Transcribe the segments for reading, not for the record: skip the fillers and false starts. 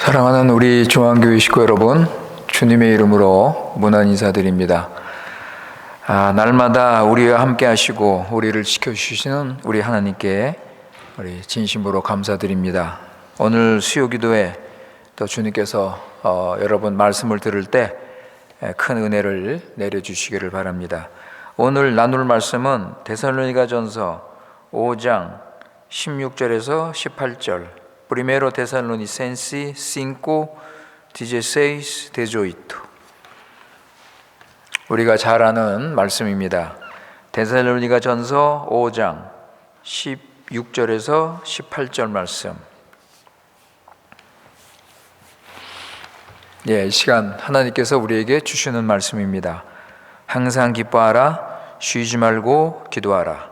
사랑하는 우리 중앙교회 식구 여러분, 주님의 이름으로 문안 인사드립니다. 날마다 우리와 함께 하시고 우리를 지켜주시는 우리 하나님께 우리 진심으로 감사드립니다. 오늘 수요기도에 또 주님께서 여러분 말씀을 들을 때 큰 은혜를 내려주시기를 바랍니다. 오늘 나눌 말씀은 데살로니가전서 5장 16절에서 18절, Primero Tesalonicenses 5, 16, 18. 우리가 잘 아는 말씀입니다. 데살로니가전서 5장 16절에서 18절 말씀. 이 시간 하나님께서 우리에게 주시는 말씀입니다. 항상 기뻐하라, 쉬지 말고 기도하라,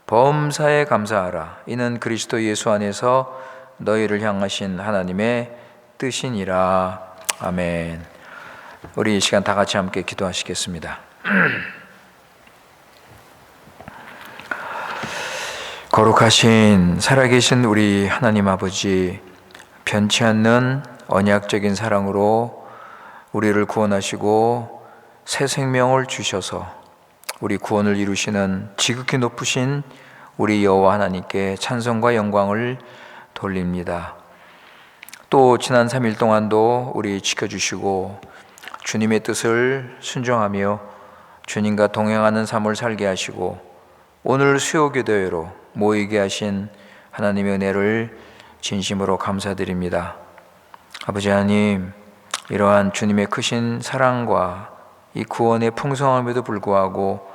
범사에 감사하라. 이는 그리스도 예수 안에서 너희를 향하신 하나님의 뜻이니라. 아멘. 우리 이 시간 다 같이 함께 기도하시겠습니다. 거룩하신 살아계신 우리 하나님 아버지, 변치 않는 언약적인 사랑으로 우리를 구원하시고 새 생명을 주셔서 우리 구원을 이루시는 지극히 높으신 우리 여호와 하나님께 찬송과 영광을 돌립니다. 또 지난 3일 동안도 우리 지켜주시고 주님의 뜻을 순종하며 주님과 동행하는 삶을 살게 하시고 오늘 수요기도회로 모이게 하신 하나님의 은혜를 진심으로 감사드립니다. 아버지 하나님, 이러한 주님의 크신 사랑과 이 구원의 풍성함에도 불구하고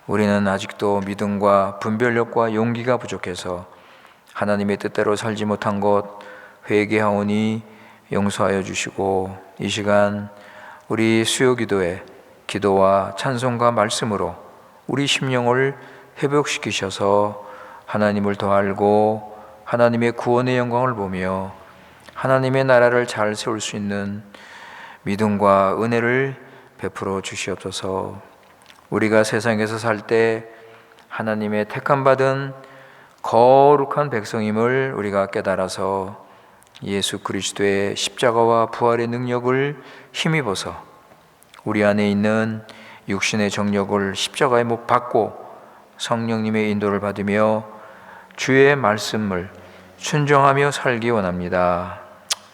우리는 아직도 믿음과 분별력과 용기가 부족해서 하나님의 뜻대로 살지 못한 것 회개하오니 용서하여 주시고, 이 시간 우리 수요기도에 기도와 찬송과 말씀으로 우리 심령을 회복시키셔서 하나님을 더 알고 하나님의 구원의 영광을 보며 하나님의 나라를 잘 세울 수 있는 믿음과 은혜를 베풀어 주시옵소서. 우리가 세상에서 살 때 하나님의 택함받은 거룩한 백성임을 우리가 깨달아서 예수 그리스도의 십자가와 부활의 능력을 힘입어서 우리 안에 있는 육신의 정력을 십자가에 못 박고 성령님의 인도를 받으며 주의 말씀을 순종하며 살기 원합니다.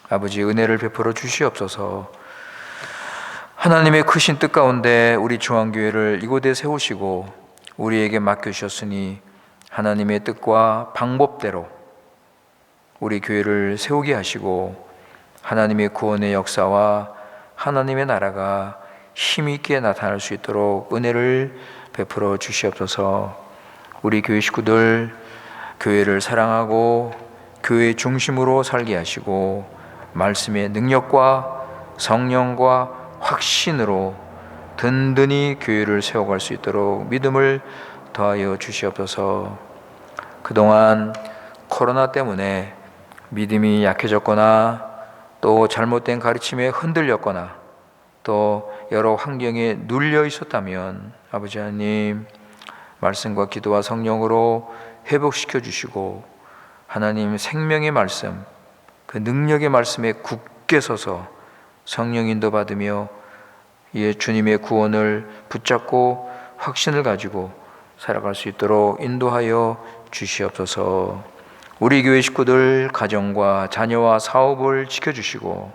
아버지, 은혜를 베풀어 주시옵소서. 하나님의 크신 뜻 가운데 우리 중앙교회를 이곳에 세우시고 우리에게 맡겨주셨으니 하나님의 뜻과 방법대로 우리 교회를 세우게 하시고 하나님의 구원의 역사와 하나님의 나라가 힘있게 나타날 수 있도록 은혜를 베풀어 주시옵소서. 우리 교회 식구들 교회를 사랑하고 교회 중심으로 살게 하시고 말씀의 능력과 성령과 확신으로 든든히 교회를 세워갈 수 있도록 믿음을 더하여 주시옵소서. 그동안 코로나 때문에 믿음이 약해졌거나 또 잘못된 가르침에 흔들렸거나 또 여러 환경에 눌려 있었다면 아버지 하나님, 말씀과 기도와 성령으로 회복시켜 주시고 하나님 생명의 말씀, 그 능력의 말씀에 굳게 서서 성령 인도 받으며 주님의 구원을 붙잡고 확신을 가지고 살아갈 수 있도록 인도하여 주시옵소서. 우리 교회 식구들 가정과 자녀와 사업을 지켜주시고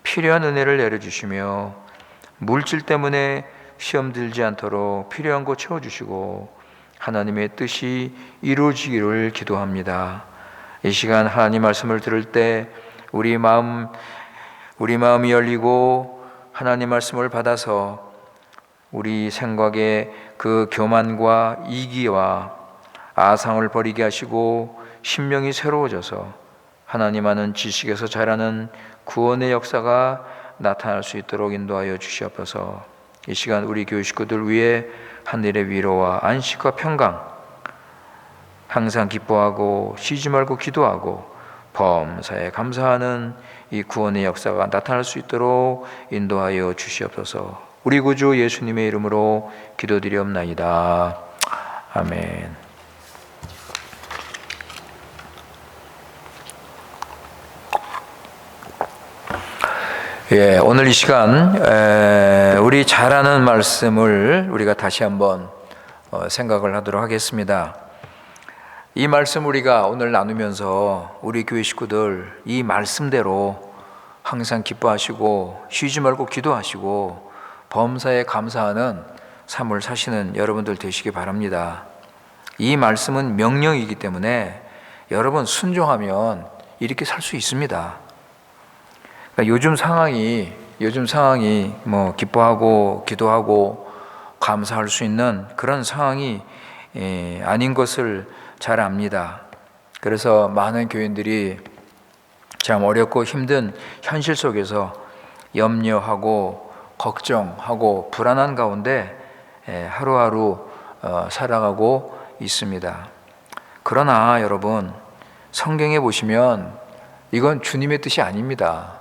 필요한 은혜를 내려주시며 물질 때문에 시험 들지 않도록 필요한 것 채워주시고 하나님의 뜻이 이루어지기를 기도합니다. 이 시간 하나님 말씀을 들을 때 우리 마음이 열리고 하나님 말씀을 받아서 우리 생각의 그 교만과 이기와 아상을 버리게 하시고 심령이 새로워져서 하나님 아는 지식에서 자라는 구원의 역사가 나타날 수 있도록 인도하여 주시옵소서. 이 시간 우리 교회 식구들 위해 하늘의 위로와 안식과 평강, 항상 기뻐하고 쉬지 말고 기도하고 범사에 감사하는 이 구원의 역사가 나타날 수 있도록 인도하여 주시옵소서. 우리 구주 예수님의 이름으로 기도드리옵나이다. 아멘. 오늘 이 시간 우리 잘 아는 말씀을 우리가 다시 한번 생각을 하도록 하겠습니다. 이 말씀 우리가 오늘 나누면서 우리 교회 식구들 이 말씀대로 항상 기뻐하시고 쉬지 말고 기도하시고 범사에 감사하는 삶을 사시는 여러분들 되시기 바랍니다. 이 말씀은 명령이기 때문에 여러분 순종하면 이렇게 살 수 있습니다. 그러니까 요즘 상황이 뭐 기뻐하고 기도하고 감사할 수 있는 그런 상황이 아닌 것을 잘 압니다. 그래서 많은 교인들이 참 어렵고 힘든 현실 속에서 염려하고 걱정하고 불안한 가운데 하루하루 살아가고 있습니다. 그러나 여러분, 성경에 보시면 이건 주님의 뜻이 아닙니다.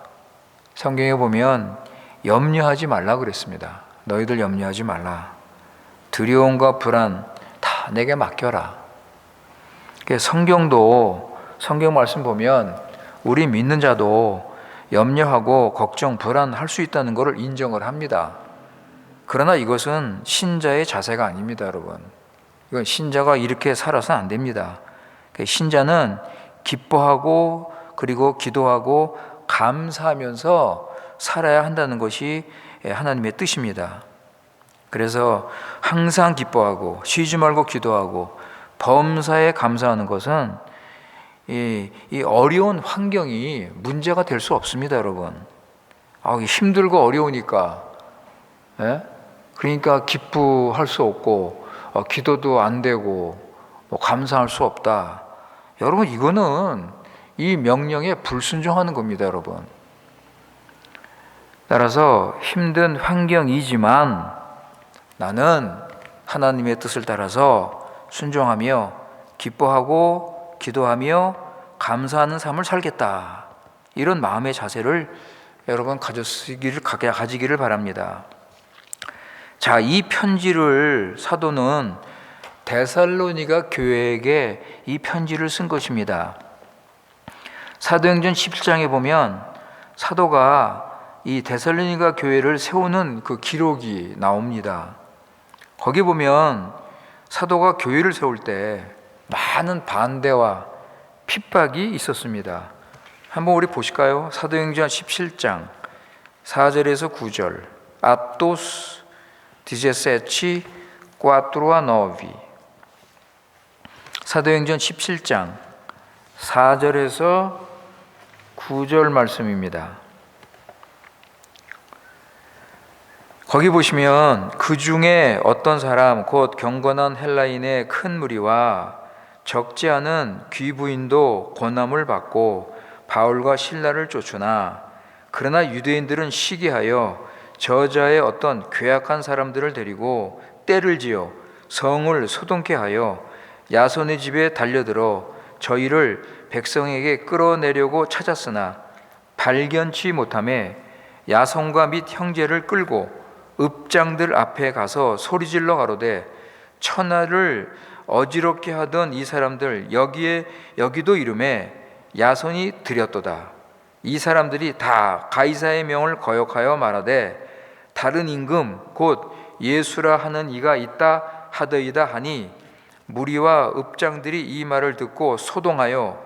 성경에 보면 염려하지 말라 그랬습니다. 너희들 염려하지 말라. 두려움과 불안 다 내게 맡겨라. 성경도 성경 말씀 보면 우리 믿는 자도 염려하고 걱정, 불안할 수 있다는 것을 인정을 합니다. 그러나 이것은 신자의 자세가 아닙니다, 여러분. 이건 신자가 이렇게 살아서는 안 됩니다. 신자는 기뻐하고 그리고 기도하고 감사하면서 살아야 한다는 것이 하나님의 뜻입니다. 그래서 항상 기뻐하고 쉬지 말고 기도하고 범사에 감사하는 것은 이 어려운 환경이 문제가 될 수 없습니다, 여러분. 힘들고 어려우니까 그러니까 기뻐할 수 없고 기도도 안 되고 감사할 수 없다. 여러분, 이거는 이 명령에 불순종하는 겁니다, 여러분. 따라서 힘든 환경이지만 나는 하나님의 뜻을 따라서 순종하며 기뻐하고 기도하며 감사하는 삶을 살겠다. 이런 마음의 자세를 여러분 가지기를 바랍니다. 자, 이 편지를 사도는 데살로니가 교회에게 이 편지를 쓴 것입니다. 사도행전 17장에 보면 사도가 이 데살로니가 교회를 세우는 그 기록이 나옵니다. 거기 보면 사도가 교회를 세울 때 많은 반대와 핍박이 있었습니다. 한번 우리 보실까요? 사도행전 17장 4절에서 9절. 아토스 디제세치 꽈트로아 너비. 사도행전 17장 4절에서 9절 말씀입니다. 거기 보시면 그 중에 어떤 사람 곧 경건한 헬라인의 큰 무리와 적지 않은 귀부인도 고난을 받고 바울과 실라를 쫓으나 그러나 유대인들은 시기하여 저자의 어떤 괴악한 사람들을 데리고 떼를 지어 성을 소동케 하여 야손의 집에 달려들어 저희를 백성에게 끌어내려고 찾았으나 발견치 못하매 야손과 및 형제를 끌고 읍장들 앞에 가서 소리질러 가로되 천하를 어지럽게 하던 이 사람들 여기도 이름에 야손이 들였도다. 이 사람들이 다 가이사의 명을 거역하여 말하되 다른 임금 곧 예수라 하는 이가 있다 하더이다 하니 무리와 읍장들이 이 말을 듣고 소동하여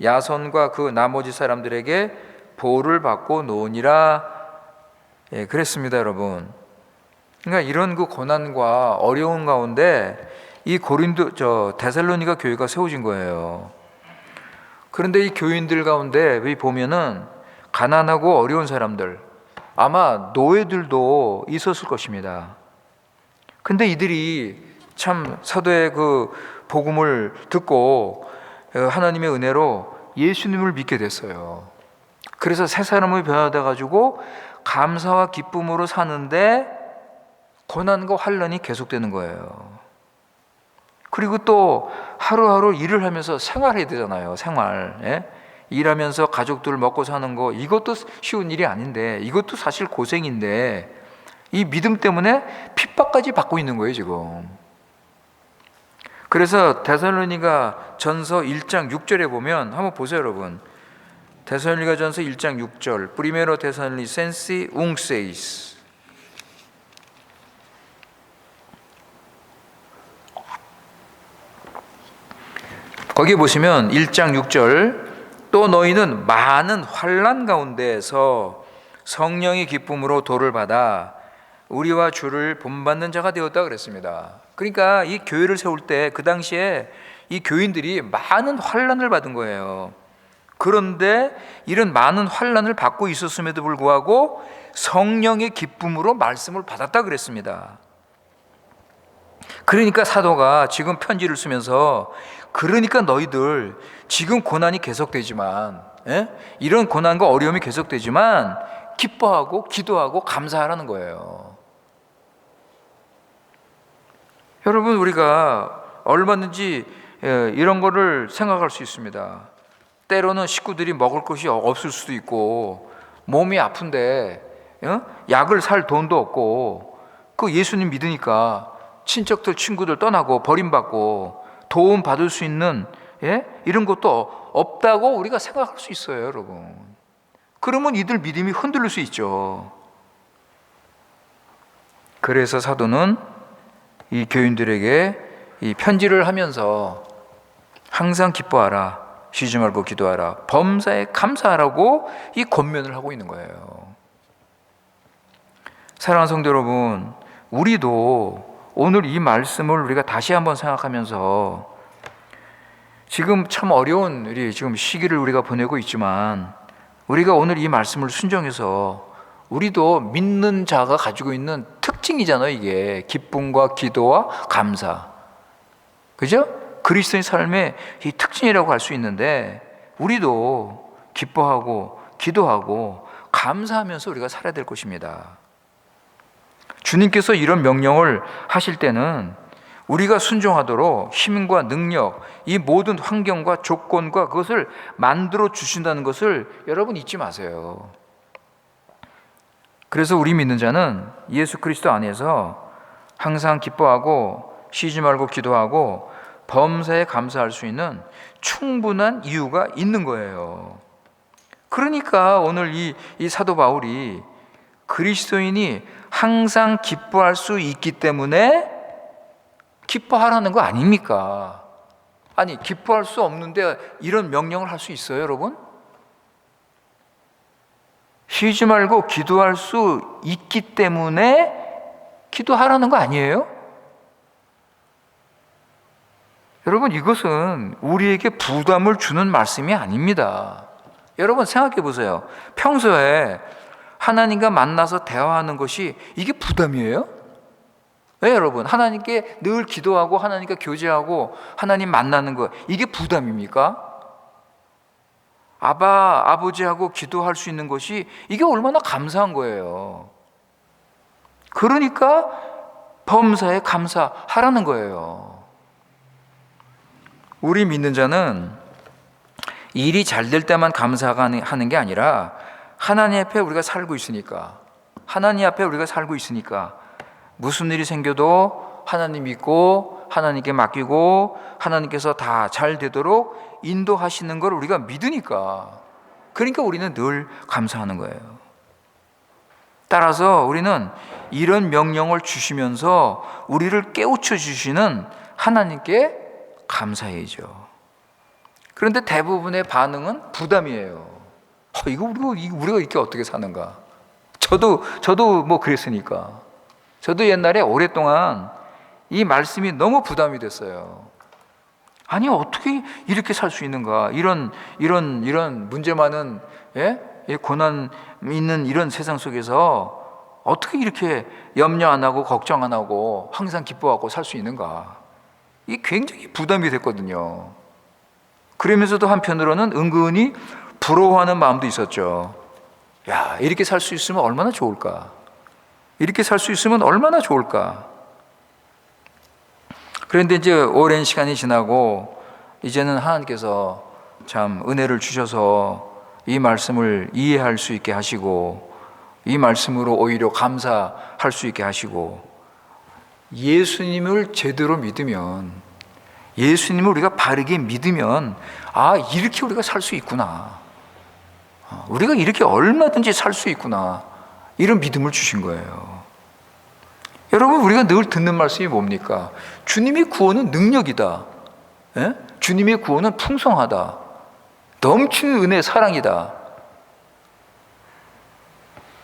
야손과 그 나머지 사람들에게 보호를 받고 노니라. 그랬습니다, 여러분. 그러니까 이런 그 고난과 어려운 가운데 이 데살로니가 교회가 세워진 거예요. 그런데 이 교인들 가운데 보면은 가난하고 어려운 사람들, 아마 노예들도 있었을 것입니다. 근데 이들이 참 사도의 그 복음을 듣고 하나님의 은혜로 예수님을 믿게 됐어요. 그래서 새 사람이 변화돼 가지고 감사와 기쁨으로 사는데 고난과 환난이 계속되는 거예요. 그리고 또 하루하루 일을 하면서 생활해야 되잖아요. 일하면서 가족들 먹고 사는 거, 이것도 쉬운 일이 아닌데, 이것도 사실 고생인데 이 믿음 때문에 핍박까지 받고 있는 거예요, 지금. 그래서 데살로니가 전서 1장 6절에 보면 한번 보세요, 여러분. 데살로니가전서 1장 6절 프리메로 데살로니센시 웅세이스. 거기 보시면 1장 6절 또 너희는 많은 환난 가운데에서 성령의 기쁨으로 도를 받아 우리와 주를 본받는 자가 되었다 그랬습니다. 그러니까 이 교회를 세울 때 그 당시에 이 교인들이 많은 환난을 받은 거예요. 그런데 이런 많은 환난을 받고 있었음에도 불구하고 성령의 기쁨으로 말씀을 받았다 그랬습니다. 그러니까 사도가 지금 편지를 쓰면서 그러니까 너희들 지금 고난이 계속되지만 이런 고난과 어려움이 계속되지만 기뻐하고 기도하고 감사하라는 거예요. 여러분, 우리가 얼마든지 이런 거를 생각할 수 있습니다. 때로는 식구들이 먹을 것이 없을 수도 있고 몸이 아픈데 약을 살 돈도 없고 그 예수님 믿으니까 친척들 친구들 떠나고 버림받고 도움 받을 수 있는 이런 것도 없다고 우리가 생각할 수 있어요, 여러분. 그러면 이들 믿음이 흔들릴 수 있죠. 그래서 사도는 이 교인들에게 이 편지를 하면서 항상 기뻐하라, 쉬지 말고 기도하라, 범사에 감사하라고 이 권면을 하고 있는 거예요. 사랑하는 성도 여러분, 우리도 오늘 이 말씀을 우리가 다시 한번 생각하면서 지금 참 어려운 우리 지금 시기를 우리가 보내고 있지만 우리가 오늘 이 말씀을 순종해서 우리도 믿는 자가 가지고 있는 특징이잖아요. 이게 기쁨과 기도와 감사, 그죠? 그리스도의 삶의 이 특징이라고 할 수 있는데 우리도 기뻐하고 기도하고 감사하면서 우리가 살아야 될 것입니다. 주님께서 이런 명령을 하실 때는 우리가 순종하도록 힘과 능력, 이 모든 환경과 조건과 그것을 만들어 주신다는 것을 여러분 잊지 마세요. 그래서 우리 믿는 자는 예수 그리스도 안에서 항상 기뻐하고 쉬지 말고 기도하고 범사에 감사할 수 있는 충분한 이유가 있는 거예요. 그러니까 오늘 이 사도 바울이 그리스도인이 항상 기뻐할 수 있기 때문에 기뻐하라는 거 아닙니까? 아니, 기뻐할 수 없는데 이런 명령을 할 수 있어요, 여러분? 쉬지 말고 기도할 수 있기 때문에 기도하라는 거 아니에요? 여러분, 이것은 우리에게 부담을 주는 말씀이 아닙니다. 여러분 생각해 보세요. 평소에 하나님과 만나서 대화하는 것이 이게 부담이에요? 왜 여러분? 하나님께 늘 기도하고 하나님과 교제하고 하나님 만나는 거 이게 부담입니까? 아버지하고 기도할 수 있는 것이 이게 얼마나 감사한 거예요. 그러니까 범사에 감사하라는 거예요. 우리 믿는 자는 일이 잘 될 때만 감사하는 게 아니라 하나님 앞에 우리가 살고 있으니까, 하나님 앞에 우리가 살고 있으니까 무슨 일이 생겨도 하나님 믿고 하나님께 맡기고 하나님께서 다 잘 되도록 인도하시는 걸 우리가 믿으니까, 그러니까 우리는 늘 감사하는 거예요. 따라서 우리는 이런 명령을 주시면서 우리를 깨우쳐 주시는 하나님께 감사해야죠. 그런데 대부분의 반응은 부담이에요. 이거 우리가 이렇게 어떻게 사는가? 저도 뭐 그랬으니까. 저도 옛날에 오랫동안 이 말씀이 너무 부담이 됐어요. 아니, 어떻게 이렇게 살 수 있는가? 이런 문제 많은, 고난 있는 이런 세상 속에서 어떻게 이렇게 염려 안 하고 걱정 안 하고 항상 기뻐하고 살 수 있는가? 이게 굉장히 부담이 됐거든요. 그러면서도 한편으로는 은근히 부러워하는 마음도 있었죠. 야, 이렇게 살 수 있으면 얼마나 좋을까? 이렇게 살 수 있으면 얼마나 좋을까? 그런데 이제 오랜 시간이 지나고 이제는 하나님께서 참 은혜를 주셔서 이 말씀을 이해할 수 있게 하시고 이 말씀으로 오히려 감사할 수 있게 하시고, 예수님을 제대로 믿으면, 예수님을 우리가 바르게 믿으면 이렇게 우리가 살 수 있구나. 우리가 이렇게 얼마든지 살 수 있구나, 이런 믿음을 주신 거예요. 여러분, 우리가 늘 듣는 말씀이 뭡니까? 주님의 구원은 능력이다. 예? 주님의 구원은 풍성하다. 넘치는 은혜, 사랑이다.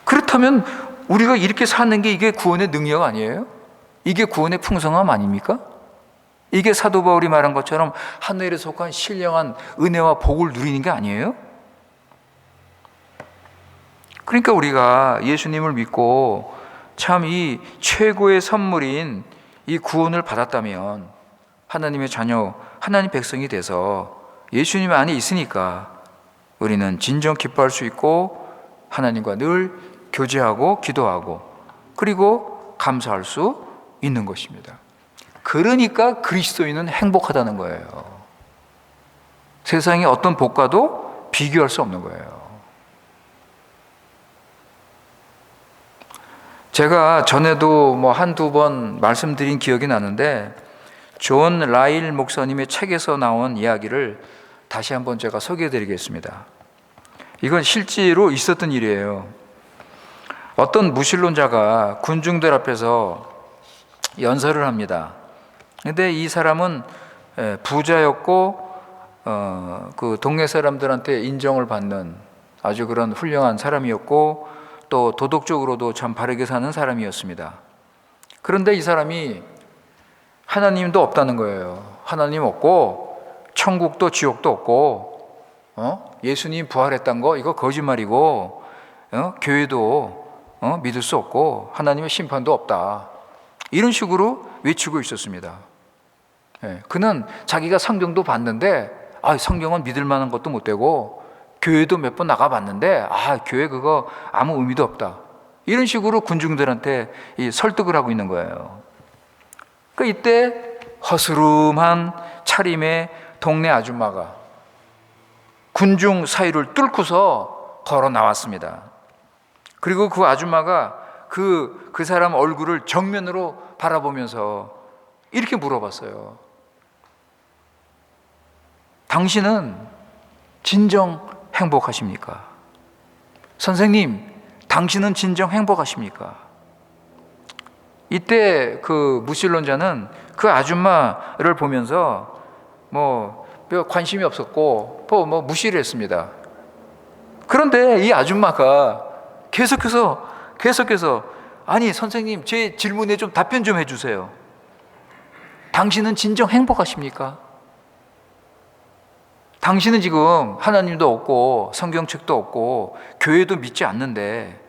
그렇다면 우리가 이렇게 사는 게 이게 구원의 능력 아니에요? 이게 구원의 풍성함 아닙니까? 이게 사도 바울이 말한 것처럼 하늘에 속한 신령한 은혜와 복을 누리는 게 아니에요? 그러니까 우리가 예수님을 믿고 참 이 최고의 선물인 이 구원을 받았다면, 하나님의 자녀, 하나님 백성이 돼서 예수님 안에 있으니까 우리는 진정 기뻐할 수 있고 하나님과 늘 교제하고 기도하고 그리고 감사할 수 있는 것입니다. 그러니까 그리스도인은 행복하다는 거예요. 세상의 어떤 복과도 비교할 수 없는 거예요. 제가 전에도 한두 번 말씀드린 기억이 나는데, 존 라일 목사님의 책에서 나온 이야기를 다시 한번 제가 소개해 드리겠습니다. 이건 실제로 있었던 일이에요. 어떤 무신론자가 군중들 앞에서 연설을 합니다. 근데 이 사람은 부자였고 그 동네 사람들한테 인정을 받는 아주 그런 훌륭한 사람이었고, 또 도덕적으로도 참 바르게 사는 사람이었습니다. 그런데 이 사람이 하나님도 없다는 거예요. 하나님 없고 천국도 지옥도 없고 예수님 부활했다는 거 이거 거짓말이고 교회도 믿을 수 없고 하나님의 심판도 없다, 이런 식으로 외치고 있었습니다. 그는 자기가 성경도 봤는데 성경은 믿을 만한 것도 못 되고 교회도 몇 번 나가봤는데 교회 그거 아무 의미도 없다, 이런 식으로 군중들한테 설득을 하고 있는 거예요. 이때 허스름한 차림의 동네 아줌마가 군중 사이를 뚫고서 걸어 나왔습니다. 그리고 그 아줌마가 그 사람 얼굴을 정면으로 바라보면서 이렇게 물어봤어요. 당신은 진정 행복하십니까? 선생님, 당신은 진정 행복하십니까? 이때 그 무신론자는 그 아줌마를 보면서 별 관심이 없었고 무시를 했습니다. 그런데 이 아줌마가 계속해서 아니 선생님, 제 질문에 좀 답변 좀 해주세요. 당신은 진정 행복하십니까? 당신은 지금 하나님도 없고 성경책도 없고 교회도 믿지 않는데,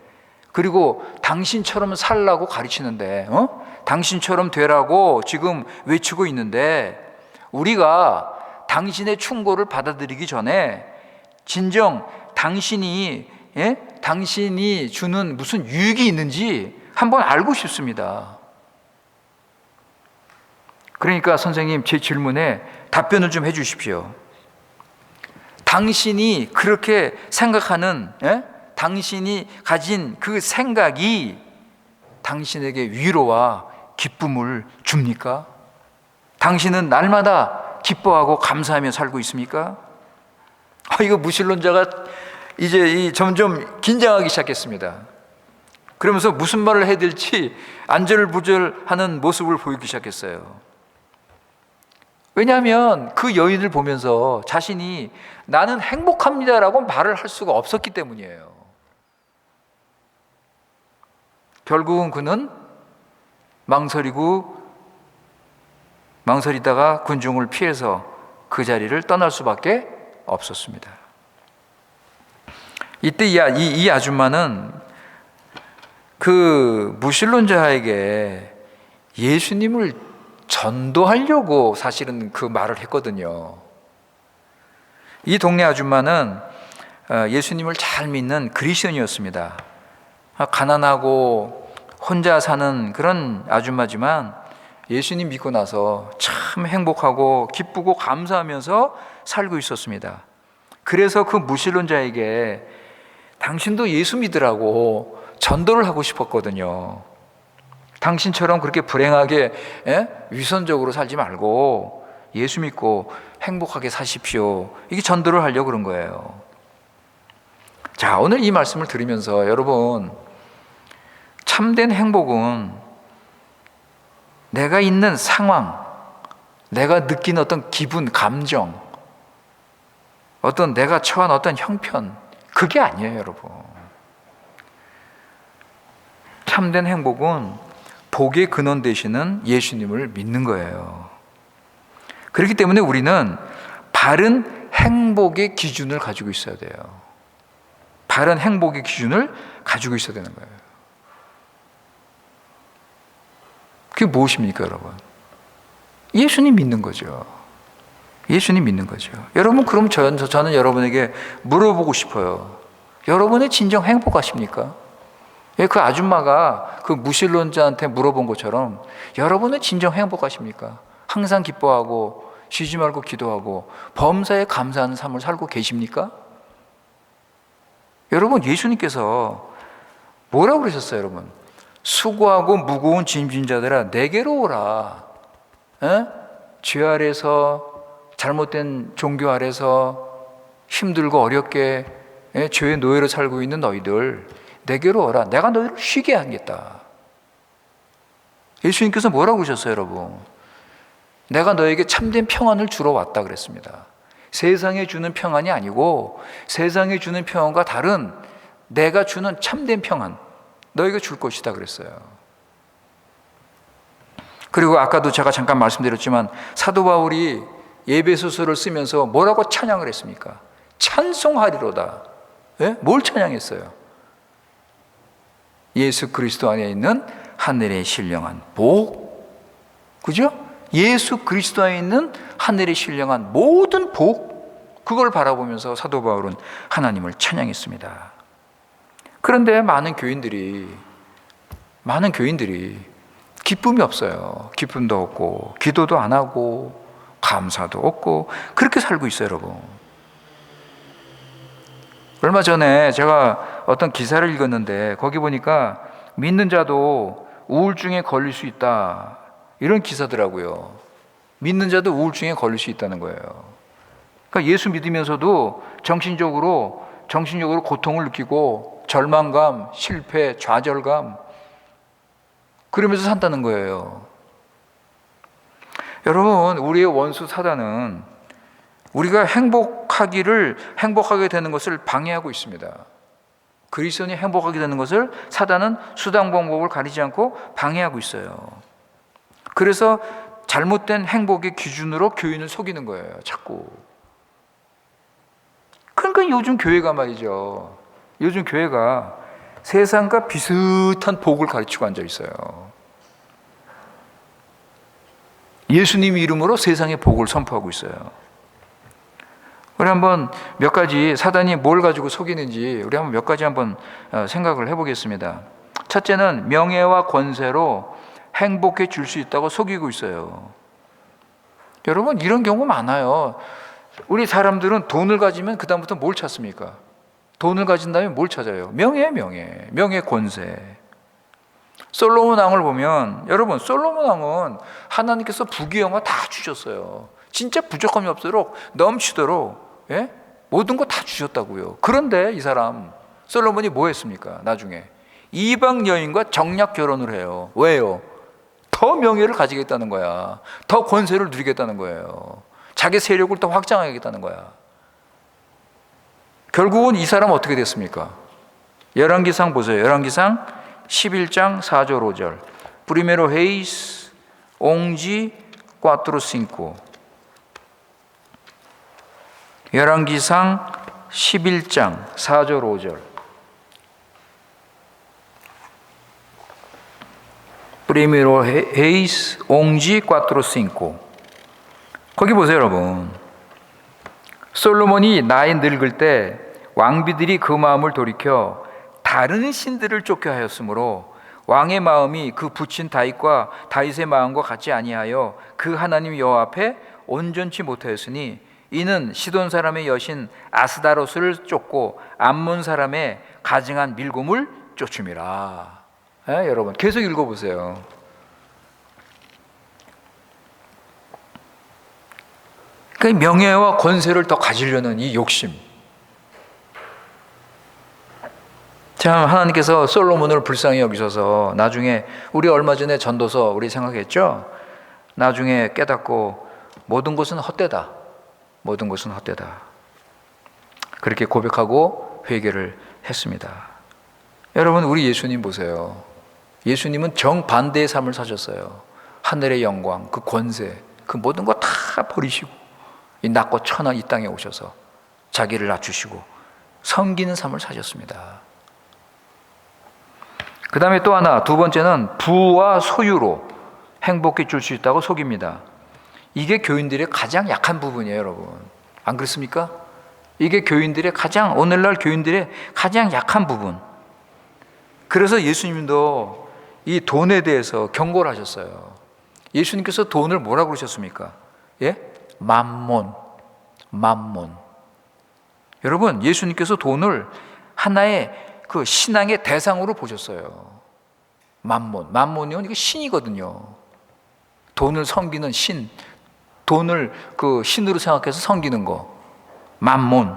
그리고 당신처럼 살라고 가르치는데 당신처럼 되라고 지금 외치고 있는데, 우리가 당신의 충고를 받아들이기 전에 진정 당신이 주는 무슨 유익이 있는지 한번 알고 싶습니다. 그러니까 선생님, 제 질문에 답변을 좀 해주십시오. 당신이 그렇게 생각하는 당신이 가진 그 생각이 당신에게 위로와 기쁨을 줍니까? 당신은 날마다 기뻐하고 감사하며 살고 있습니까? 이거 무신론자가 이제 점점 긴장하기 시작했습니다. 그러면서 무슨 말을 해야 될지 안절부절하는 모습을 보이기 시작했어요. 왜냐하면 그 여인을 보면서 자신이 나는 행복합니다라고 말을 할 수가 없었기 때문이에요. 결국은 그는 망설이다가 군중을 피해서 그 자리를 떠날 수밖에 없었습니다. 이때 이 아줌마는 그 무신론자에게 예수님을 전도하려고 사실은 그 말을 했거든요. 이 동네 아줌마는 예수님을 잘 믿는 그리스도인이었습니다. 가난하고 혼자 사는 그런 아줌마지만 예수님 믿고 나서 참 행복하고 기쁘고 감사하면서 살고 있었습니다. 그래서 그 무신론자에게 당신도 예수 믿으라고 전도를 하고 싶었거든요. 당신처럼 그렇게 불행하게 위선적으로 살지 말고 예수 믿고 행복하게 사십시오, 이게 전도를 하려고 그런 거예요. 자, 오늘 이 말씀을 들으면서 여러분, 참된 행복은 내가 있는 상황, 내가 느낀 어떤 기분, 감정, 어떤 내가 처한 어떤 형편, 그게 아니에요, 여러분. 참된 행복은 복의 근원 되시는 예수님을 믿는 거예요. 그렇기 때문에 우리는 바른 행복의 기준을 가지고 있어야 돼요. 바른 행복의 기준을 가지고 있어야 되는 거예요. 그게 무엇입니까, 여러분? 예수님 믿는 거죠. 예수님 믿는 거죠. 여러분, 그럼 저는 여러분에게 물어보고 싶어요. 여러분의 진정 행복하십니까? 그 아줌마가 그 무신론자한테 물어본 것처럼 여러분은 진정 행복하십니까? 항상 기뻐하고 쉬지 말고 기도하고 범사에 감사하는 삶을 살고 계십니까? 여러분, 예수님께서 뭐라고 그러셨어요, 여러분? 수고하고 무거운 짐진 자들아 내게로 오라. 죄 아래서, 잘못된 종교 아래서 힘들고 어렵게 죄의 노예로 살고 있는 너희들 내게로 오라. 내가 너희를 쉬게 하겠다. 예수님께서 뭐라고 그러셨어요, 여러분? 내가 너에게 참된 평안을 주러 왔다 그랬습니다. 세상에 주는 평안이 아니고 세상에 주는 평안과 다른 내가 주는 참된 평안 너에게 줄 것이다 그랬어요. 그리고 아까도 제가 잠깐 말씀드렸지만 사도 바울이 예배소서를 쓰면서 뭐라고 찬양을 했습니까? 찬송하리로다. 뭘 찬양했어요? 예수 그리스도 안에 있는 하늘의 신령한 복, 그죠? 예수 그리스도 안에 있는 하늘의 신령한 모든 복, 그걸 바라보면서 사도 바울은 하나님을 찬양했습니다. 그런데 많은 교인들이 기쁨이 없어요. 기쁨도 없고 기도도 안 하고 감사도 없고 그렇게 살고 있어요, 여러분. 얼마 전에 제가 어떤 기사를 읽었는데 거기 보니까 믿는 자도 우울증에 걸릴 수 있다, 이런 기사더라고요. 믿는 자도 우울증에 걸릴 수 있다는 거예요. 그러니까 예수 믿으면서도 정신적으로 고통을 느끼고 절망감, 실패, 좌절감 그러면서 산다는 거예요. 여러분, 우리의 원수 사단은 우리가 행복하게 되는 것을 방해하고 있습니다. 그리스도인이 행복하게 되는 것을 사단은 수단 방법을 가리지 않고 방해하고 있어요. 그래서 잘못된 행복의 기준으로 교인을 속이는 거예요, 자꾸. 그러니까 요즘 교회가 말이죠. 요즘 교회가 세상과 비슷한 복을 가르치고 앉아 있어요. 예수님 이름으로 세상의 복을 선포하고 있어요. 우리 한번 몇 가지 사단이 뭘 가지고 속이는지 우리 한번 몇 가지 한번 생각을 해보겠습니다. 첫째는 명예와 권세로 행복해 줄 수 있다고 속이고 있어요. 여러분, 이런 경우 많아요. 우리 사람들은 돈을 가지면 그 다음부터 뭘 찾습니까? 돈을 가진 다음에 뭘 찾아요? 명예, 권세. 솔로몬 왕을 보면, 여러분, 솔로몬 왕은 하나님께서 부귀영화 다 주셨어요. 진짜 부족함이 없도록 넘치도록 모든 거 다 주셨다고요. 그런데 이 사람 솔로몬이 뭐 했습니까? 나중에 이방 여인과 정략 결혼을 해요. 왜요? 더 명예를 가지겠다는 거야. 더 권세를 누리겠다는 거예요. 자기 세력을 더 확장하겠다는 거야. 결국은 이 사람 어떻게 됐습니까? 열왕기상 보세요. 열왕기상 11장 4절 5절. Primero reis 11, 4, 5. 열왕기상 11장 4절 5절. Primero reis 11, 4, 5. 거기 보세요, 여러분. 솔로몬이 나이 늙을 때 왕비들이 그 마음을 돌이켜 다른 신들을 쫓겨 하였으므로 왕의 마음이 그 붙인 다윗의 마음과 같지 아니하여 그 하나님 여호와 앞에 온전치 못하였으니 이는 시돈 사람의 여신 아스다로스를 쫓고 암몬 사람의 가증한 밀곰을 쫓음이라. 여러분, 계속 읽어보세요. 그 명예와 권세를 더 가지려는 이 욕심. 참 하나님께서 솔로몬을 불쌍히 여기셔서 나중에 우리 얼마 전에 전도서 우리 생각했죠? 나중에 깨닫고 모든 것은 헛되다. 모든 것은 헛되다. 그렇게 고백하고 회개를 했습니다. 여러분, 우리 예수님 보세요. 예수님은 정반대의 삶을 사셨어요. 하늘의 영광, 그 권세, 그 모든 거 다 버리시고 이 낮고 천한 이 땅에 오셔서 자기를 낮추시고 섬기는 삶을 사셨습니다. 그 다음에 또 하나, 두 번째는 부와 소유로 행복해 줄 수 있다고 속입니다. 이게 교인들의 가장 약한 부분이에요, 여러분. 안 그렇습니까? 이게 교인들의 가장, 오늘날 교인들의 가장 약한 부분. 그래서 예수님도 이 돈에 대해서 경고를 하셨어요. 예수님께서 돈을 뭐라고 그러셨습니까? 예? 맘몬. 여러분, 예수님께서 돈을 하나의 그 신앙의 대상으로 보셨어요. 맘몬이요, 이게 신이거든요. 돈을 섬기는 신, 돈을 그 신으로 생각해서 섬기는 거, 맘몬.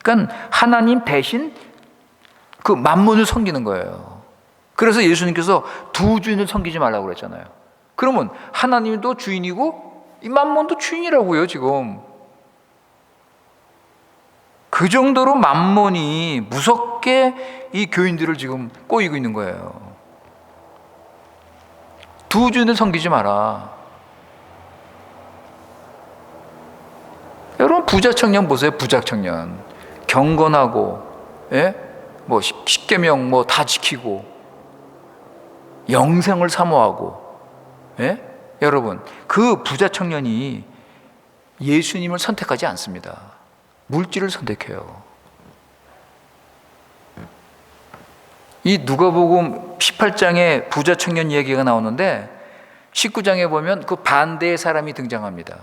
그러니까 하나님 대신 그 맘몬을 섬기는 거예요. 그래서 예수님께서 두 주인을 섬기지 말라고 그랬잖아요. 그러면 하나님도 주인이고 이 맘몬도 주인이라고요, 지금. 그 정도로 맘몬이 무섭게 이 교인들을 지금 꼬이고 있는 거예요. 두 주인을 섬기지 마라. 여러분, 부자 청년 보세요. 부자 청년 경건하고, 예? 뭐 십계명 뭐 다 지키고 영생을 사모하고, 예? 여러분, 그 부자 청년이 예수님을 선택하지 않습니다. 물질을 선택해요. 이 누가복음 18장에 부자 청년 이야기가 나오는데 19장에 보면 그 반대의 사람이 등장합니다.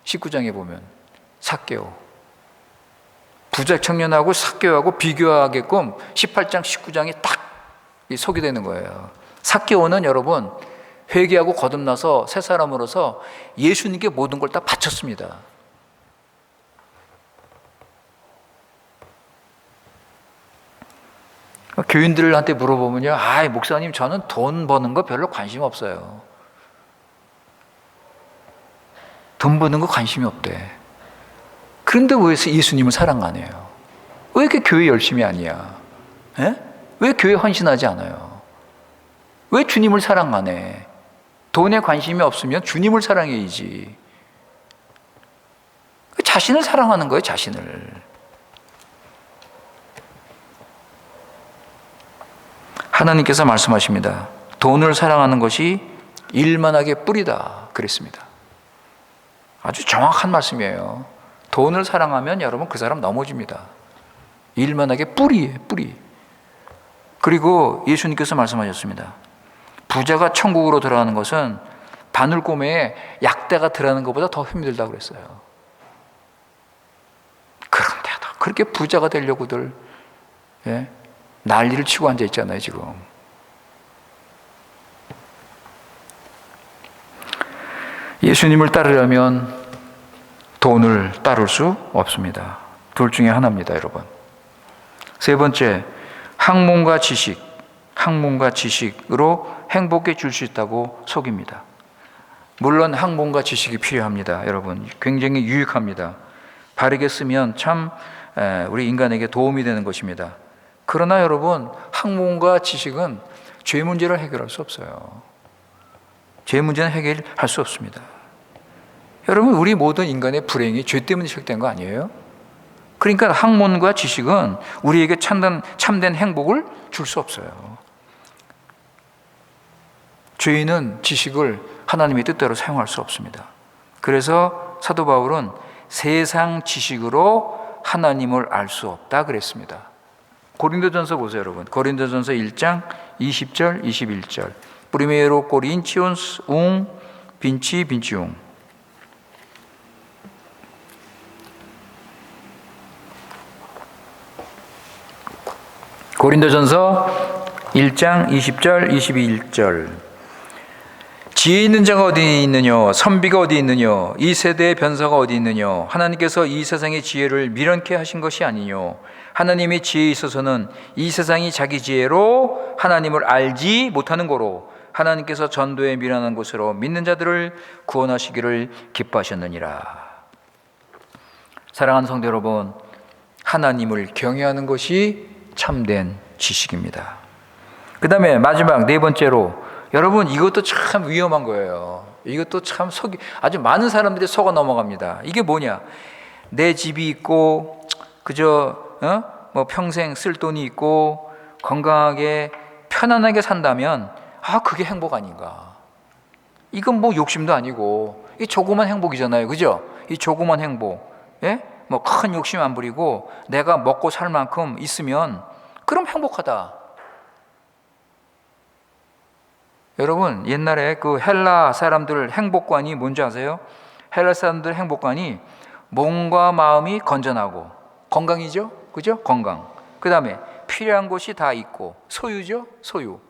19장에 보면 삭개오. 부자 청년하고 삭개오하고 비교하게끔 18장, 19장이 딱 소개되는 거예요. 삭개오는 여러분 회개하고 거듭나서 새 사람으로서 예수님께 모든 걸 다 바쳤습니다. 교인들한테 물어보면요, 목사님, 저는 돈 버는 거 별로 관심 없어요. 돈 버는 거 관심이 없대. 그런데 왜 예수님을 사랑 안 해요? 왜 이렇게 교회 열심히 아니야? 예? 왜 교회 헌신하지 않아요? 왜 주님을 사랑 안 해? 돈에 관심이 없으면 주님을 사랑해야지. 자신을 사랑하는 거예요, 자신을. 하나님께서 말씀하십니다. 돈을 사랑하는 것이 일만하게 뿌리다 그랬습니다. 아주 정확한 말씀이에요. 돈을 사랑하면 여러분 그 사람 넘어집니다. 일만하게 뿌리예요, 뿌리. 그리고 예수님께서 말씀하셨습니다. 부자가 천국으로 들어가는 것은 바늘고매에 약대가 들어가는 것보다 더 힘들다고 그랬어요. 그런데도 그렇게 부자가 되려고들, 예? 난리를 치고 앉아 있잖아요, 지금. 예수님을 따르려면 돈을 따를 수 없습니다. 둘 중에 하나입니다, 여러분. 세 번째, 학문과 지식으로 행복해 줄 수 있다고 속입니다. 물론 학문과 지식이 필요합니다, 여러분. 굉장히 유익합니다. 바르게 쓰면 참 우리 인간에게 도움이 되는 것입니다. 그러나 여러분, 학문과 지식은 죄 문제를 해결할 수 없어요. 죄 문제는 해결할 수 없습니다. 여러분, 우리 모든 인간의 불행이 죄 때문에 시작된 거 아니에요? 그러니까 학문과 지식은 우리에게 참된 행복을 줄 수 없어요. 죄인은 지식을 하나님의 뜻대로 사용할 수 없습니다. 그래서 사도 바울은 세상 지식으로 하나님을 알 수 없다 그랬습니다. 고린도전서 보세요, 여러분. 고린도전서 1장 20절, 21절. Primeiro Coríntios 1, 20, 21. 고린도전서 1장 20절, 21절. 지혜 있는 자가 어디 있느냐? 선비가 어디 있느냐? 이 세대의 변사가 어디 있느냐? 하나님께서 이 세상의 지혜를 미련케 하신 것이 아니뇨. 하나님의 지혜에 있어서는 이 세상이 자기 지혜로 하나님을 알지 못하는 거로 하나님께서 전도에 미련한 곳으로 믿는 자들을 구원하시기를 기뻐하셨느니라. 사랑하는 성도 여러분, 하나님을 경외하는 것이 참된 지식입니다. 그 다음에 마지막 네 번째로, 여러분 이것도 참 위험한 거예요. 이것도 참 아주 많은 사람들이 속아 넘어갑니다. 이게 뭐냐? 내 집이 있고 그저 뭐 평생 쓸 돈이 있고 건강하게 편안하게 산다면 그게 행복 아닌가? 이건 뭐 욕심도 아니고 이 조그만 행복이잖아요, 그죠? 이 조그만 행복, 뭐 큰 욕심 안 부리고 내가 먹고 살 만큼 있으면 그럼 행복하다. 여러분 옛날에 그 헬라 사람들 행복관이 뭔지 아세요? 헬라 사람들 행복관이 몸과 마음이 건전하고 건강이죠, 그죠? 건강. 그 다음에 필요한 것이 다 있고 소유죠, 소유.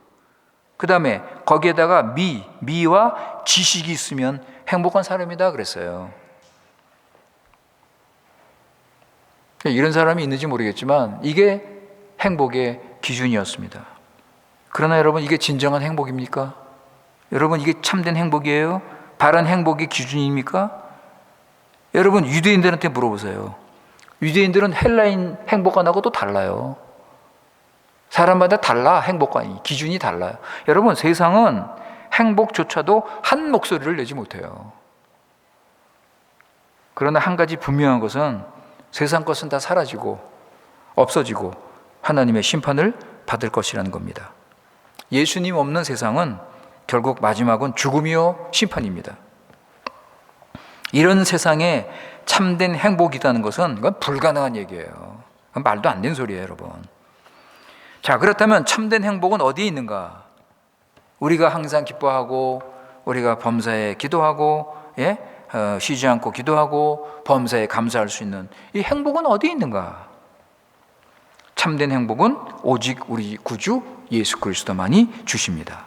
그 다음에 거기에다가 미와 지식이 있으면 행복한 사람이다 그랬어요. 이런 사람이 있는지 모르겠지만 이게 행복의 기준이었습니다. 그러나 여러분 이게 진정한 행복입니까? 여러분 이게 참된 행복이에요? 바른 행복의 기준입니까? 여러분 유대인들한테 물어보세요. 유대인들은 헬라인 행복관하고도 달라요. 사람마다 달라. 행복관이 기준이 달라요. 여러분 세상은 행복조차도 한 목소리를 내지 못해요. 그러나 한 가지 분명한 것은 세상 것은 다 사라지고 없어지고 하나님의 심판을 받을 것이라는 겁니다. 예수님 없는 세상은 결국 마지막은 죽음이요 심판입니다. 이런 세상에 참된 행복이라는 것은 이건 불가능한 얘기예요. 그건 말도 안 되는 소리예요, 여러분. 자, 그렇다면 참된 행복은 어디에 있는가? 우리가 항상 기뻐하고 우리가 범사에 기도하고 쉬지 않고 기도하고 범사에 감사할 수 있는 이 행복은 어디에 있는가? 참된 행복은 오직 우리 구주 예수 그리스도만이 주십니다.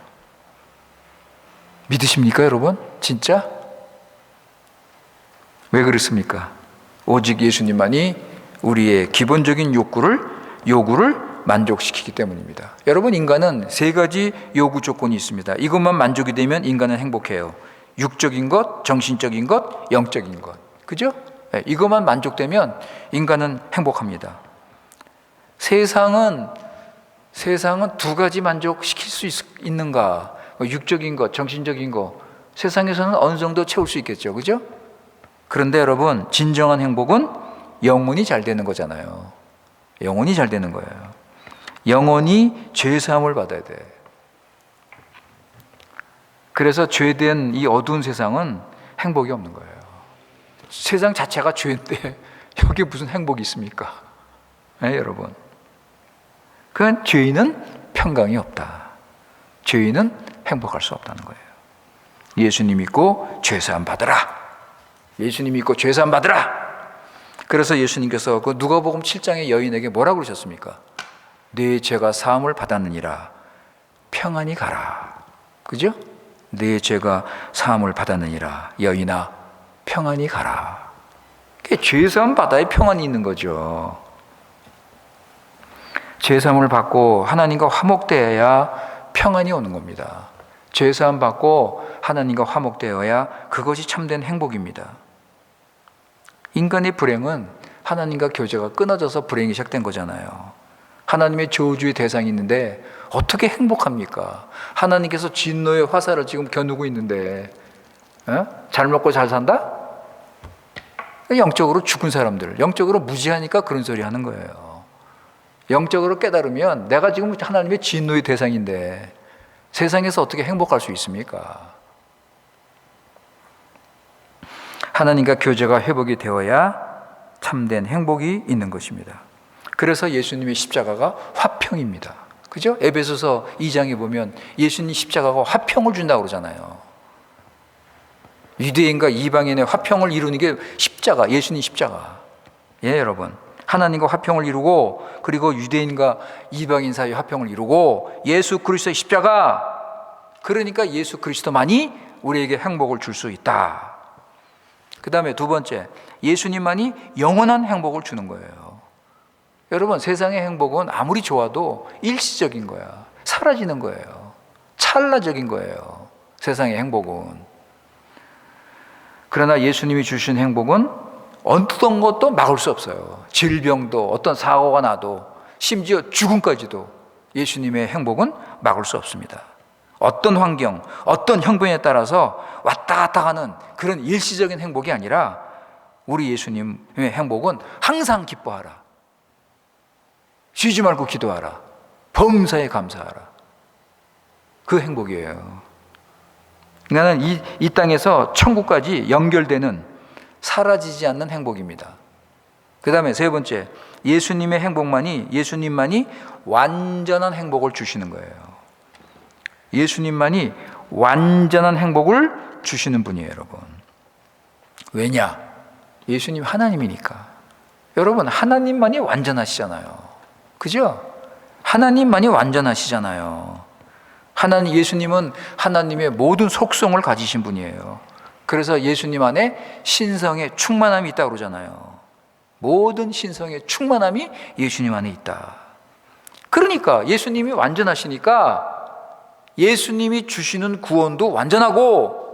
믿으십니까, 여러분? 진짜? 왜 그렇습니까? 오직 예수님만이 우리의 기본적인 요구를 만족시키기 때문입니다. 여러분 인간은 세 가지 요구 조건이 있습니다. 이것만 만족이 되면 인간은 행복해요. 육적인 것, 정신적인 것, 영적인 것. 그죠? 이것만 만족되면 인간은 행복합니다. 세상은 두 가지 만족시킬 수 있는가? 육적인 것, 정신적인 것. 세상에서는 어느 정도 채울 수 있겠죠. 그죠? 그런데 여러분, 진정한 행복은 영혼이 잘 되는 거잖아요. 영혼이 잘 되는 거예요. 영혼이 죄사함을 받아야 돼. 그래서 죄된 이 어두운 세상은 행복이 없는 거예요. 세상 자체가 죄인데 여기 무슨 행복이 있습니까? 여러분. 그건 죄인은 평강이 없다. 죄인은 행복할 수 없다는 거예요. 예수님 믿고 죄사함 받으라. 예수님 믿고 죄사함 받으라. 그래서 예수님께서 그 누가복음 7장의 여인에게 뭐라고 그러셨습니까? 네 죄가 사함을 받았느니라. 평안히 가라. 그죠? 네 죄가 사함을 받았느니라. 여인아, 평안히 가라. 죄사함 받아야 평안이 있는 거죠. 죄사함을 받고 하나님과 화목되어야 평안이 오는 겁니다. 죄사함 받고 하나님과 화목되어야 그것이 참된 행복입니다. 인간의 불행은 하나님과 교제가 끊어져서 불행이 시작된 거잖아요. 하나님의 저주의 대상이 있는데 어떻게 행복합니까? 하나님께서 진노의 화살을 지금 겨누고 있는데 잘 먹고 잘 산다? 영적으로 죽은 사람들, 영적으로 무지하니까 그런 소리 하는 거예요. 영적으로 깨달으면 내가 지금 하나님의 진노의 대상인데 세상에서 어떻게 행복할 수 있습니까? 하나님과 교제가 회복이 되어야 참된 행복이 있는 것입니다. 그래서 예수님의 십자가가 화평입니다. 그죠? 에베소서 2장에 보면 예수님 십자가가 화평을 준다고 그러잖아요. 유대인과 이방인의 화평을 이루는 게 십자가, 예수님 십자가. 여러분. 하나님과 화평을 이루고 그리고 유대인과 이방인 사이의 화평을 이루고 예수 그리스도의 십자가. 그러니까 예수 그리스도만이 우리에게 행복을 줄 수 있다. 그 다음에 두 번째, 예수님만이 영원한 행복을 주는 거예요. 여러분, 세상의 행복은 아무리 좋아도 일시적인 거야. 사라지는 거예요. 찰나적인 거예요. 세상의 행복은. 그러나 예수님이 주신 행복은 어떤 것도 막을 수 없어요. 질병도, 어떤 사고가 나도, 심지어 죽음까지도 예수님의 행복은 막을 수 없습니다. 어떤 환경, 어떤 형편에 따라서 왔다 갔다 하는 그런 일시적인 행복이 아니라 우리 예수님의 행복은 항상 기뻐하라, 쉬지 말고 기도하라, 범사에 감사하라. 그 행복이에요. 나는 이 땅에서 천국까지 연결되는 사라지지 않는 행복입니다. 그 다음에 세 번째, 예수님만이 완전한 행복을 주시는 거예요. 예수님만이 완전한 행복을 주시는 분이에요, 여러분. 왜냐? 예수님 하나님이니까. 여러분, 하나님만이 완전하시잖아요. 그죠? 하나님만이 완전하시잖아요. 예수님은 하나님의 모든 속성을 가지신 분이에요. 그래서 예수님 안에 신성의 충만함이 있다고 그러잖아요. 모든 신성의 충만함이 예수님 안에 있다. 그러니까 예수님이 완전하시니까 예수님이 주시는 구원도 완전하고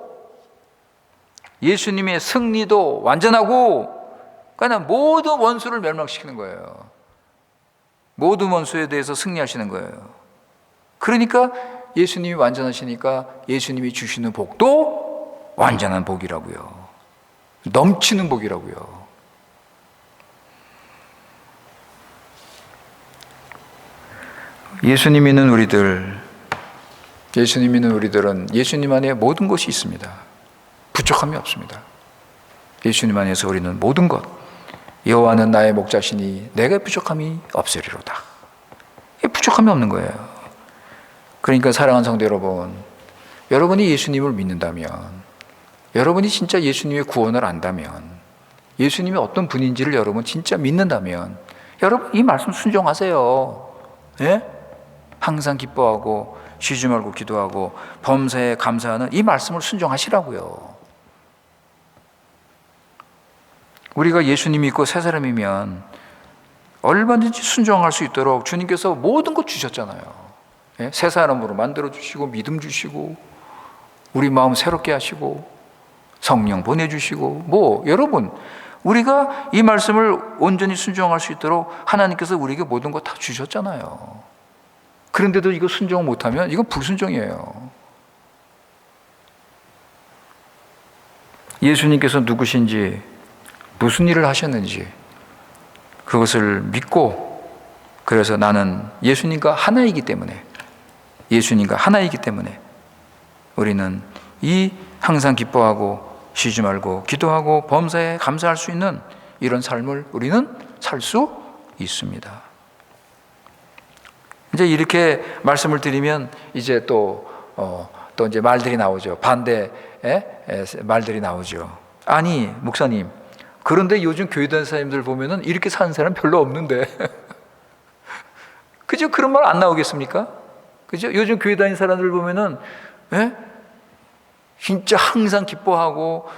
예수님의 승리도 완전하고, 그러니까 모든 원수를 멸망시키는 거예요. 모든 원수에 대해서 승리하시는 거예요. 그러니까 예수님이 완전하시니까 예수님이 주시는 복도 완전한 복이라고요. 넘치는 복이라고요. 예수님 믿는 우리들은 예수님 안에 모든 것이 있습니다. 부족함이 없습니다. 예수님 안에서 우리는 모든 것, 여호와는 나의 목자시니 내가 부족함이 없으리로다. 부족함이 없는 거예요. 그러니까 사랑하는 성도 여러분, 여러분이 예수님을 믿는다면, 여러분이 진짜 예수님의 구원을 안다면, 예수님이 어떤 분인지를 여러분 진짜 믿는다면, 여러분 이 말씀 순종하세요. 예? 항상 기뻐하고 쉬지 말고 기도하고 범사에 감사하는 이 말씀을 순종하시라고요. 우리가 예수님 믿고 새 사람이면 얼마든지 순종할 수 있도록 주님께서 모든 것 주셨잖아요. 예? 새 사람으로 만들어 주시고 믿음 주시고 우리 마음 새롭게 하시고 성령 보내주시고 여러분, 우리가 이 말씀을 온전히 순종할 수 있도록 하나님께서 우리에게 모든 거 다 주셨잖아요. 그런데도 이거 순종 못하면 이건 불순종이에요. 예수님께서 누구신지, 무슨 일을 하셨는지 그것을 믿고, 그래서 나는 예수님과 하나이기 때문에 우리는 이 항상 기뻐하고 쉬지 말고 기도하고 범사에 감사할 수 있는 이런 삶을 우리는 살 수 있습니다. 이제 이렇게 말씀을 드리면 이제 또 이제 말들이 나오죠. 반대 말들이 나오죠. 아니 목사님, 그런데 요즘 교회 다니는 사람들 보면은 이렇게 사는 사람 별로 없는데 그죠? 그런 말 안 나오겠습니까? 그죠? 요즘 교회 다니는 사람들 보면은 진짜 항상 기뻐하고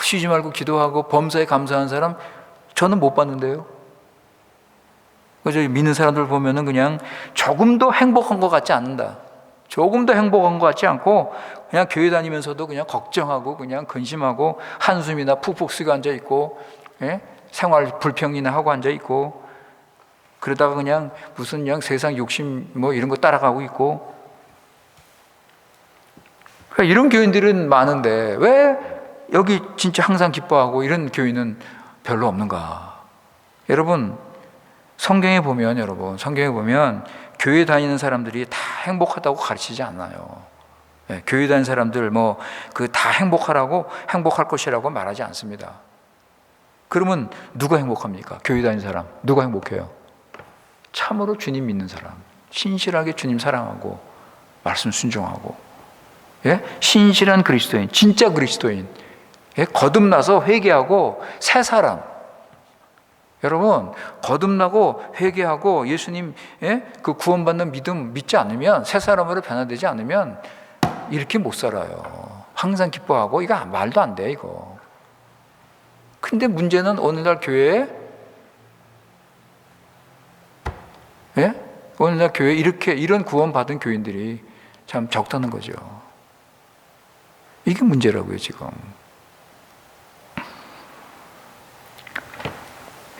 쉬지 말고 기도하고 범사에 감사하는 사람 저는 못 봤는데요. 그죠? 믿는 사람들 보면은 그냥 조금도 행복한 것 같지 않는다. 조금도 행복한 것 같지 않고 그냥 교회 다니면서도 그냥 걱정하고 그냥 근심하고 한숨이나 푹푹 쓰고 앉아 있고, 생활 불평이나 하고 앉아 있고, 그러다가 그냥 무슨 그냥 세상 욕심 이런 거 따라가고 있고, 그러니까 이런 교인들은 많은데 왜 여기 진짜 항상 기뻐하고 이런 교인은 별로 없는가? 여러분, 성경에 보면 교회 다니는 사람들이 다 행복하다고 가르치지 않아요. 교회 다니는 사람들 다 행복할 것이라고 말하지 않습니다. 그러면 누가 행복합니까? 교회 다니는 사람 누가 행복해요? 참으로 주님 믿는 사람, 신실하게 주님 사랑하고 말씀 순종하고, 신실한 그리스도인, 진짜 그리스도인, 거듭나서 회개하고 새 사람. 여러분, 거듭나고 회개하고 예수님 그 구원받는 믿음 믿지 않으면, 새 사람으로 변화되지 않으면 이렇게 못 살아요. 항상 기뻐하고, 이거 말도 안 돼, 이거. 근데 문제는 오늘날 교회에, 예? 오늘날 교회에 이런 구원받은 교인들이 참 적다는 거죠. 이게 문제라고요, 지금.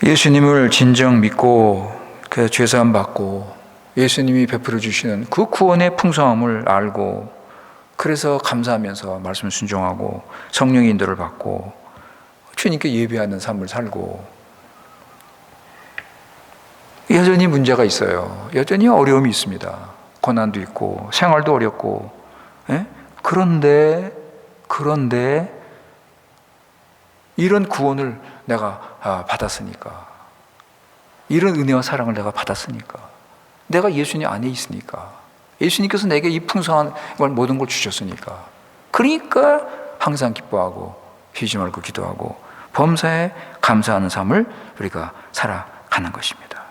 예수님을 진정 믿고 그 죄사함 받고 예수님이 베풀어 주시는 그 구원의 풍성함을 알고, 그래서 감사하면서 말씀 순종하고 성령의 인도를 받고 주님께 예배하는 삶을 살고, 여전히 문제가 있어요. 여전히 어려움이 있습니다. 고난도 있고 생활도 어렵고, 예? 그런데 이런 구원을 내가 받았으니까, 이런 은혜와 사랑을 내가 받았으니까, 내가 예수님 안에 있으니까, 예수님께서 내게 이 풍성한 모든 걸 주셨으니까, 그러니까 항상 기뻐하고 쉬지 말고 기도하고 범사에 감사하는 삶을 우리가 살아가는 것입니다.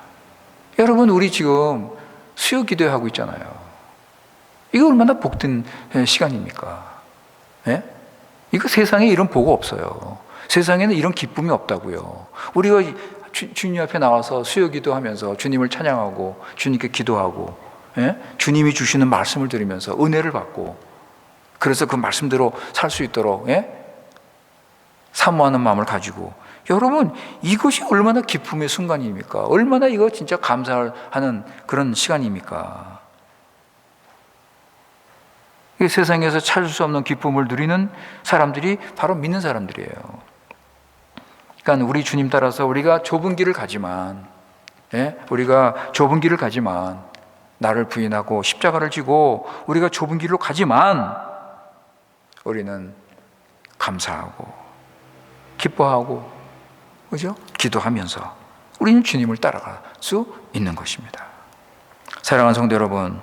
여러분, 우리 지금 수요 기도하고 있잖아요. 이거 얼마나 복된 시간입니까? 예? 이거 세상에 이런 복이 없어요. 세상에는 이런 기쁨이 없다고요. 우리가 주님 앞에 나와서 수요 기도하면서 주님을 찬양하고 주님께 기도하고, 예? 주님이 주시는 말씀을 들으면서 은혜를 받고, 그래서 그 말씀대로 살 수 있도록, 예? 사모하는 마음을 가지고, 여러분, 이것이 얼마나 기쁨의 순간입니까? 얼마나 이거 진짜 감사하는 그런 시간입니까? 이 세상에서 찾을 수 없는 기쁨을 누리는 사람들이 바로 믿는 사람들이에요. 그러니까 우리 주님 따라서 우리가 좁은 길을 가지만, 예? 우리가 좁은 길을 가지만, 나를 부인하고 십자가를 지고 우리가 좁은 길로 가지만, 우리는 감사하고 기뻐하고, 그죠? 기도하면서 우리는 주님을 따라갈 수 있는 것입니다. 사랑하는 성도 여러분,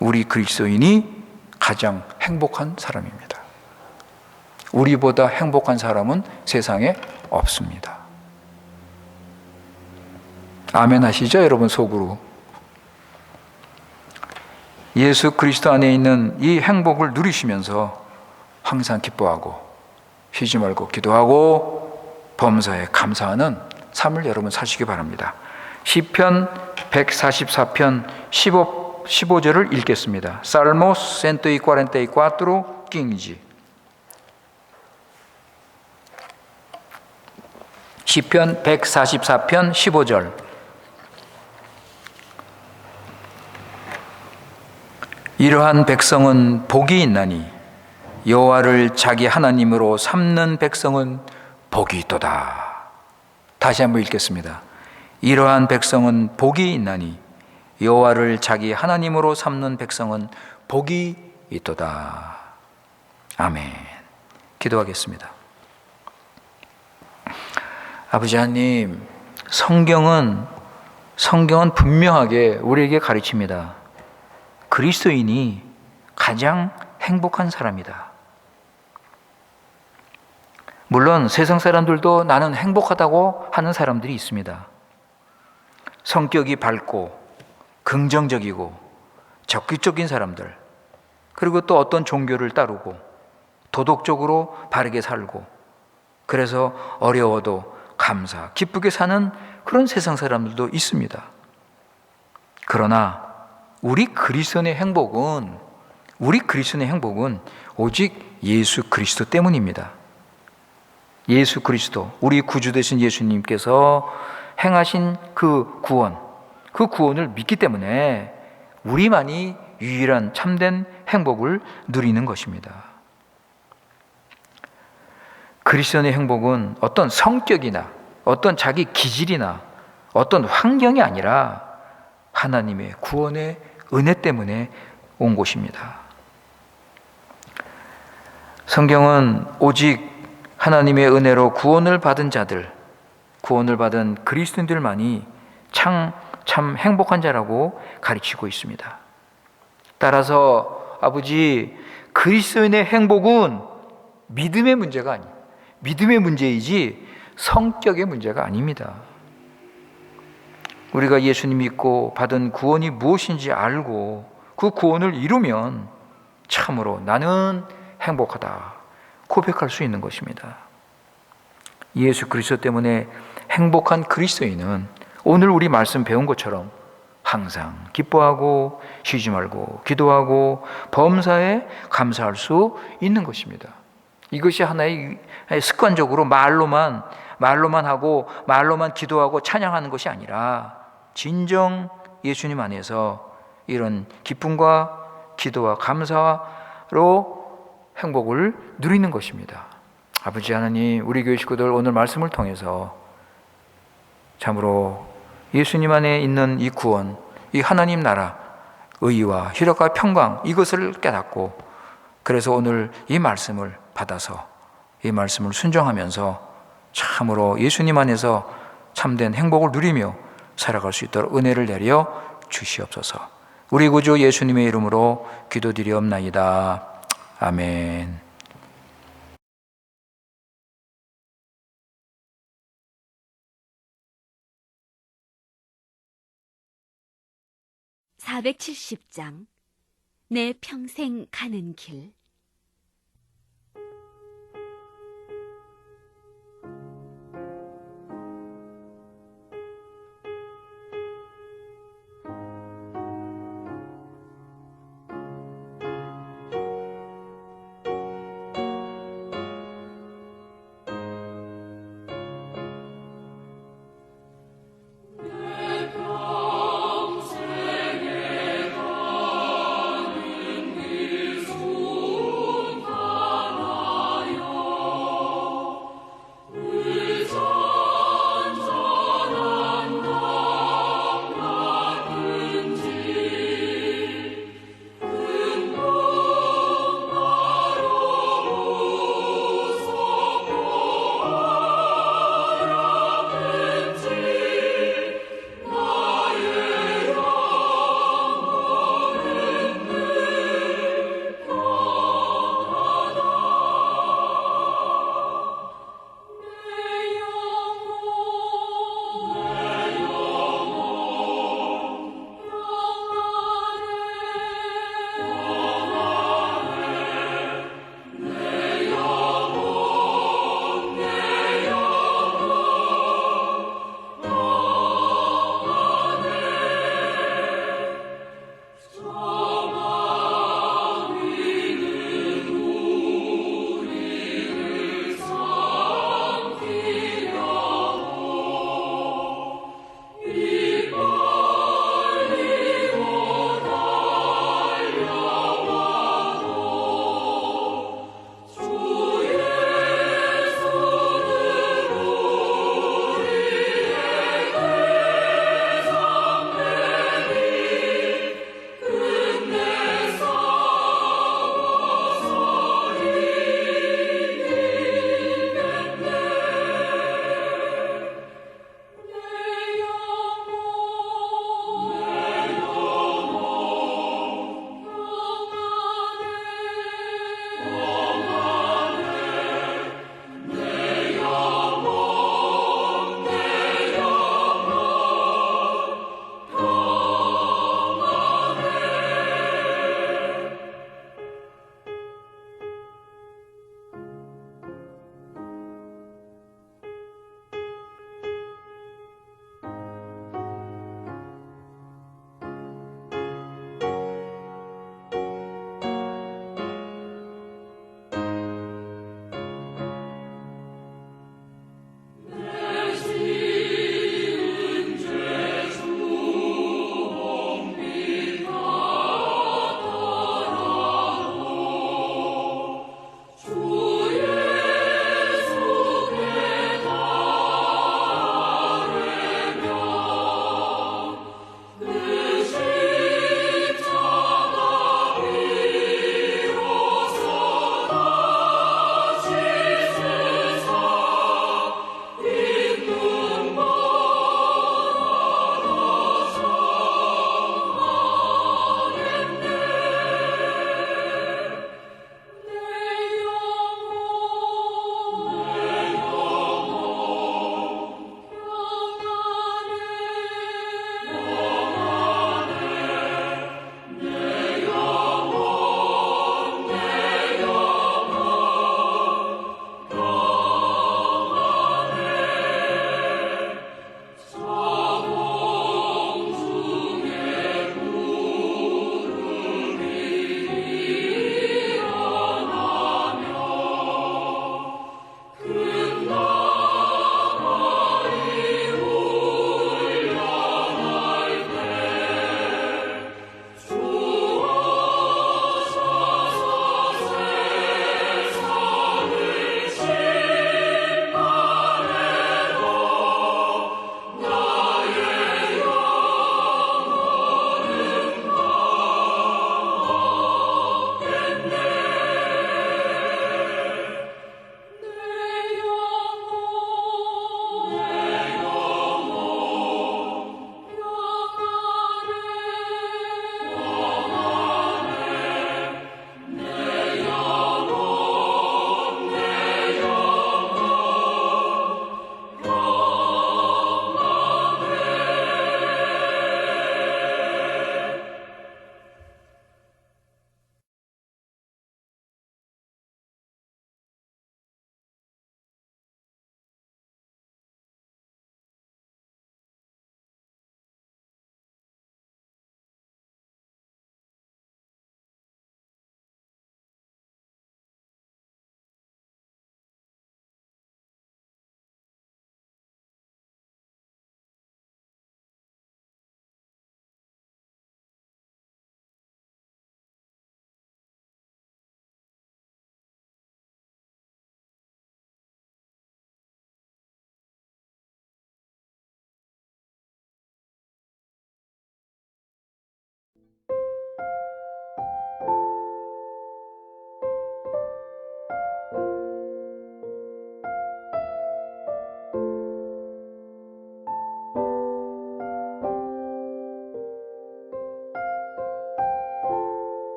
우리 그리스도인이 가장 행복한 사람입니다. 우리보다 행복한 사람은 세상에 없습니다. 아멘 하시죠, 여러분? 속으로. 예수 그리스도 안에 있는 이 행복을 누리시면서 항상 기뻐하고 쉬지 말고 기도하고 범사에 감사하는 삶을 여러분 사시기 바랍니다. 시편 144편 15절을 읽겠습니다. Salmos 144, 15. 시편 144편 15절. 이러한 백성은 복이 있나니 여호와를 자기 하나님으로 삼는 백성은 복이 있도다. 다시 한번 읽겠습니다. 이러한 백성은 복이 있나니 여호와를 자기 하나님으로 삼는 백성은 복이 있도다. 아멘. 기도하겠습니다. 아버지 하나님, 성경은 분명하게 우리에게 가르칩니다. 그리스도인이 가장 행복한 사람이다. 물론 세상 사람들도 나는 행복하다고 하는 사람들이 있습니다. 성격이 밝고 긍정적이고 적극적인 사람들, 그리고 또 어떤 종교를 따르고 도덕적으로 바르게 살고, 그래서 어려워도 감사, 기쁘게 사는 그런 세상 사람들도 있습니다. 그러나 우리 그리스도인의 행복은 오직 예수 그리스도 때문입니다. 예수 그리스도, 우리 구주 되신 예수님께서 행하신 그 구원을 믿기 때문에 우리만이 유일한 참된 행복을 누리는 것입니다. 그리스도인의 행복은 어떤 성격이나 어떤 자기 기질이나 어떤 환경이 아니라 하나님의 구원의 은혜 때문에 온 것입니다. 성경은 오직 하나님의 은혜로 구원을 받은 자들, 구원을 받은 그리스도인들만이 참 행복한 자라고 가르치고 있습니다. 따라서 아버지, 그리스도인의 행복은 믿음의 문제가 아니에요. 믿음의 문제이지 성격의 문제가 아닙니다. 우리가 예수님 믿고 받은 구원이 무엇인지 알고 그 구원을 이루면 참으로 나는 행복하다 고백할 수 있는 것입니다. 예수 그리스도 때문에 행복한 그리스도인은 오늘 우리 말씀 배운 것처럼 항상 기뻐하고 쉬지 말고 기도하고 범사에 감사할 수 있는 것입니다. 이것이 하나의 습관적으로 말로만 하고 말로만 기도하고 찬양하는 것이 아니라 진정 예수님 안에서 이런 기쁨과 기도와 감사로 행복을 누리는 것입니다. 아버지 하나님, 우리 교회 식구들 오늘 말씀을 통해서 참으로 예수님 안에 있는 이 구원, 이 하나님 나라, 의와 희락과 평강, 이것을 깨닫고 그래서 오늘 이 말씀을 받아서 이 말씀을 순종하면서 참으로 예수님 안에서 참된 행복을 누리며 살아갈 수 있도록 은혜를 내려 주시옵소서. 우리 구주 예수님의 이름으로 기도드리옵나이다. 아멘. (470장) 내 평생 가는 길.